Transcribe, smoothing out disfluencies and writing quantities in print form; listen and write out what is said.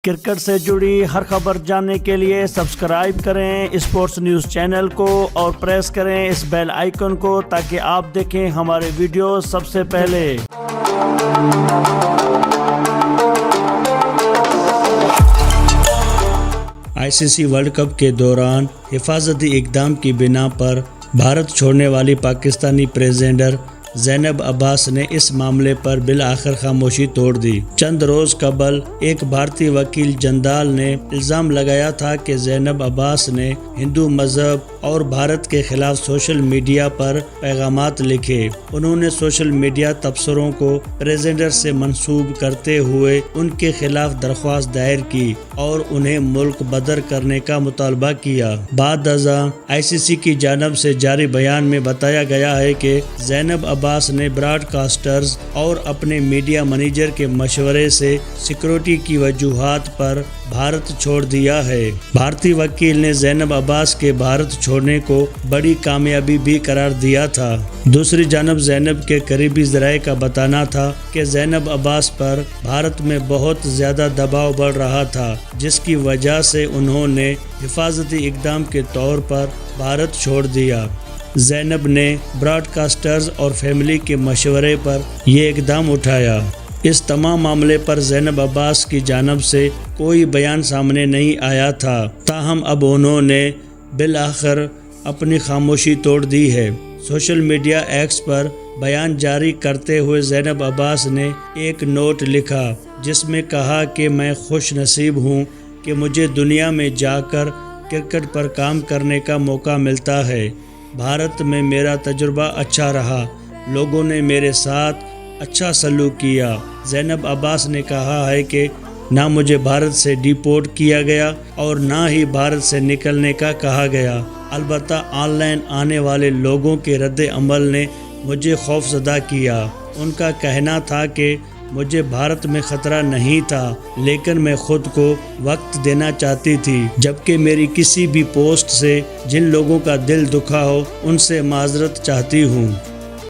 Cricket سے جڑی ہر خبر جاننے کے لیے سبسکرائب کریں اسپورٹس نیوز چینل کو اور پریس کریں اس بیل آئیکن کو تاکہ آپ دیکھیں ہمارے ویڈیو سب سے پہلے۔ ICC ورلڈ کپ کے دوران حفاظتی اقدام کی بنا پر بھارت چھوڑنے والی پاکستانی پیسنجر زینب عباس نے اس معاملے پر بالآخر خاموشی توڑ دی۔ چند روز قبل ایک بھارتی وکیل جندال نے الزام لگایا تھا کہ زینب عباس نے ہندو مذہب اور بھارت کے خلاف سوشل میڈیا پر پیغامات لکھے۔ انہوں نے سوشل میڈیا تبصروں کو پیسنجر سے منسوب کرتے ہوئے ان کے خلاف درخواست دائر کی اور انہیں ملک بدر کرنے کا مطالبہ کیا۔ بعد ازاں ICC کی جانب سے جاری بیان میں بتایا گیا ہے کہ زینب عباس نے براڈ کاسٹرز اور اپنے میڈیا منیجر کے مشورے سے سیکورٹی کی وجوہات پر بھارت چھوڑ دیا ہے۔ بھارتی وکیل نے زینب عباس کے بھارت چھوڑنے کو بڑی کامیابی بھی قرار دیا تھا۔ دوسری جانب زینب کے قریبی ذرائع کا بتانا تھا کہ زینب عباس پر بھارت میں بہت زیادہ دباؤ بڑھ رہا تھا، جس کی وجہ سے انہوں نے حفاظتی اقدام کے طور پر بھارت چھوڑ دیا۔ زینب نے براڈ کاسٹرز اور فیملی کے مشورے پر یہ اقدام اٹھایا۔ اس تمام معاملے پر زینب عباس کی جانب سے کوئی بیان سامنے نہیں آیا تھا، تاہم اب انہوں نے بالآخر اپنی خاموشی توڑ دی ہے۔ سوشل میڈیا ایکس پر بیان جاری کرتے ہوئے زینب عباس نے ایک نوٹ لکھا جس میں کہا کہ میں خوش نصیب ہوں کہ مجھے دنیا میں جا کر کرکٹ پر کام کرنے کا موقع ملتا ہے۔ بھارت میں میرا تجربہ اچھا رہا، لوگوں نے میرے ساتھ اچھا سلوک کیا۔ زینب عباس نے کہا ہے کہ نہ مجھے بھارت سے ڈیپورٹ کیا گیا اور نہ ہی بھارت سے نکلنے کا کہا گیا، البتہ آن لائن آنے والے لوگوں کے رد عمل نے مجھے خوفزدہ کیا۔ ان کا کہنا تھا کہ مجھے بھارت میں خطرہ نہیں تھا، لیکن میں خود کو وقت دینا چاہتی تھی، جبکہ میری کسی بھی پوسٹ سے جن لوگوں کا دل دکھا ہو ان سے معذرت چاہتی ہوں۔